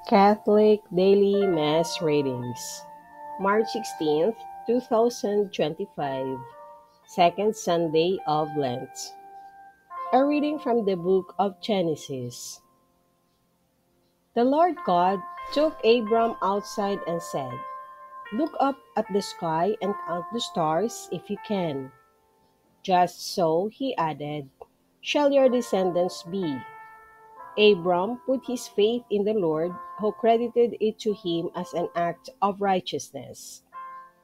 Catholic Daily Mass Readings, March 16th, 2025, Second Sunday of Lent. A reading from the book of Genesis. The Lord God took Abram outside and said, "Look up at the sky and count the stars if you can." Just so, he added, "shall your descendants be." Abram put his faith in the Lord, who credited it to him as an act of righteousness.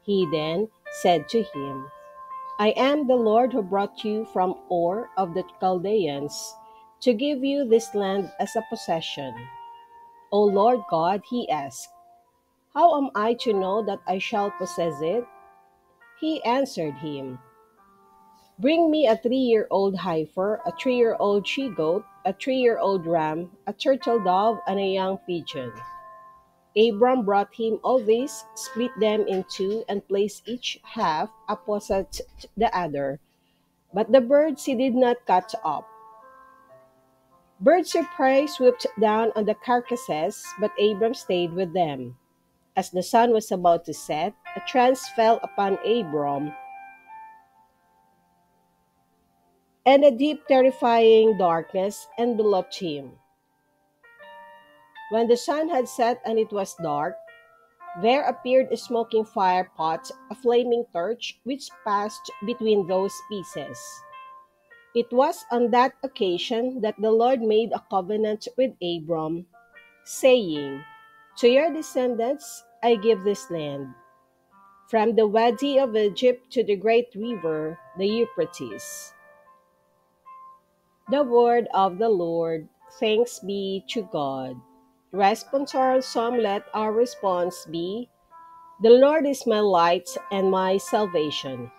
He then said to him, "I am the Lord who brought you from Ur of the Chaldeans to give you this land as a possession." "O Lord God," he asked, "how am I to know that I shall possess it?" He answered him, "Bring me a 3-year-old heifer, a 3-year-old she-goat, a 3-year-old ram, a turtle dove, and a young pigeon." Abram brought him all these, split them in two, and placed each half opposite the other. But the birds he did not cut up. Birds of prey swooped down on the carcasses, but Abram stayed with them. As the sun was about to set, a trance fell upon Abram, and a deep, terrifying darkness enveloped him. When the sun had set and it was dark, there appeared a smoking fire pot, a flaming torch, which passed between those pieces. It was on that occasion that the Lord made a covenant with Abram, saying, "To your descendants I give this land, from the Wadi of Egypt to the great river, the Euphrates." The word of the Lord. Thanks be to God. Responsorial Psalm. Let our response be, "The Lord is my light and my salvation."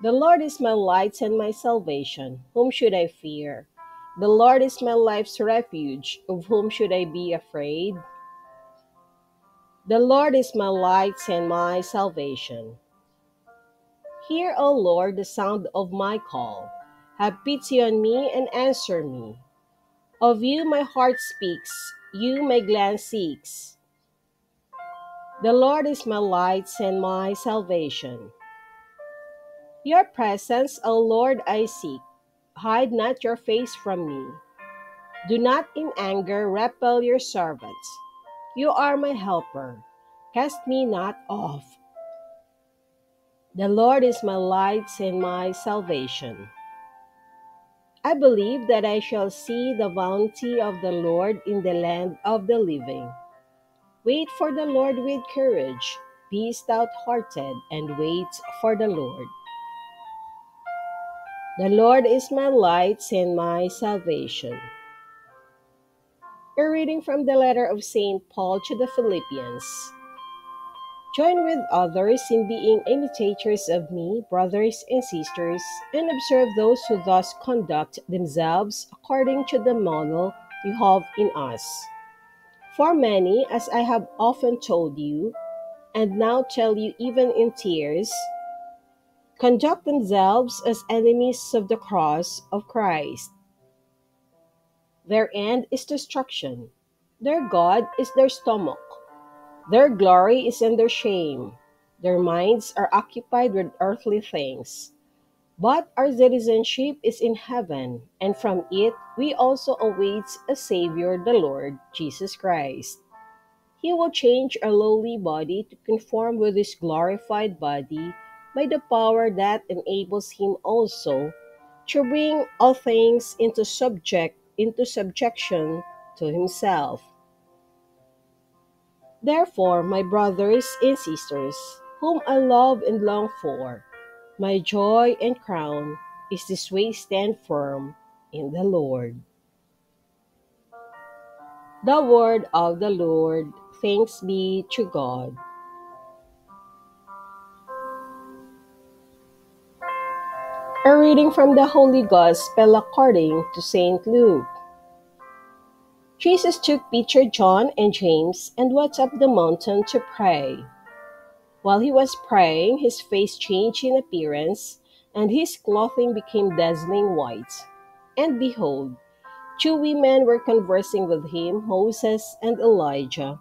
The Lord is my light and my salvation. Whom should I fear? The Lord is my life's refuge. Of whom should I be afraid? The Lord is my light and my salvation. Hear, O Lord, the sound of my call. Have pity on me and answer me. Of you my heart speaks, you my glance seeks. The Lord is my light and my salvation. Your presence, O Lord, I seek. Hide not your face from me. Do not in anger repel your servant. You are my helper. Cast me not off. The Lord is my light and my salvation. I believe that I shall see the bounty of the Lord in the land of the living. Wait for the Lord with courage. Be stout-hearted and wait for the Lord. The Lord is my light and my salvation. A reading from the letter of St. Paul to the Philippians. Join with others in being imitators of me, brothers and sisters, and observe those who thus conduct themselves according to the model you have in us. For many, as I have often told you, and now tell you even in tears, conduct themselves as enemies of the cross of Christ. Their end is destruction. Their God is their stomach. Their glory is in their shame. Their minds are occupied with earthly things. But our citizenship is in heaven, and from it we also await a Savior, the Lord Jesus Christ. He will change our lowly body to conform with his glorified body by the power that enables him also to bring all things into subjection to himself. Therefore, my brothers and sisters, whom I love and long for, my joy and crown, is this way: stand firm in the Lord. The word of the Lord. Thanks be to God. A reading from the Holy Gospel according to St. Luke. Jesus took Peter, John, and James and went up the mountain to pray. While he was praying, his face changed in appearance, and his clothing became dazzling white. And behold, Two women were conversing with him, Moses and Elijah,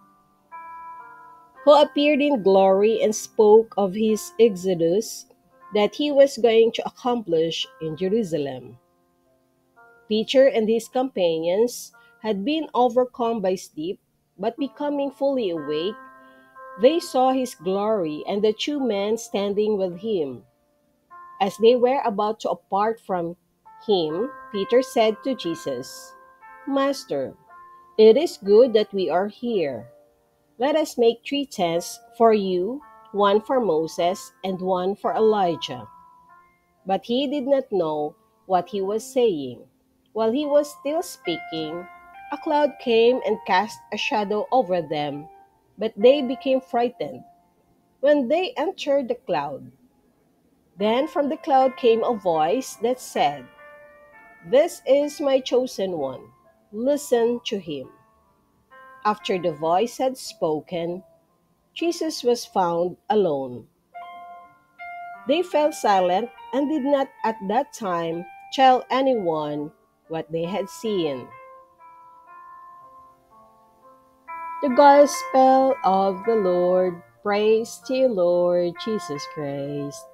who appeared in glory and spoke of his exodus that he was going to accomplish in Jerusalem. Peter and his companions had been overcome by sleep, but becoming fully awake, they saw his glory and the two men standing with him. As they were about to depart from him, Peter said to Jesus, "Master, it is good that we are here. Let us make three tents for you, one for Moses and one for Elijah." But he did not know what he was saying. While he was still speaking, a cloud came and cast a shadow over them, but they became frightened when they entered the cloud. Then from the cloud came a voice that said, "This is my chosen one. Listen to him." After the voice had spoken, Jesus was found alone. They fell silent and did not at that time tell anyone what they had seen. The Gospel of the Lord. Praise to you, Lord Jesus Christ.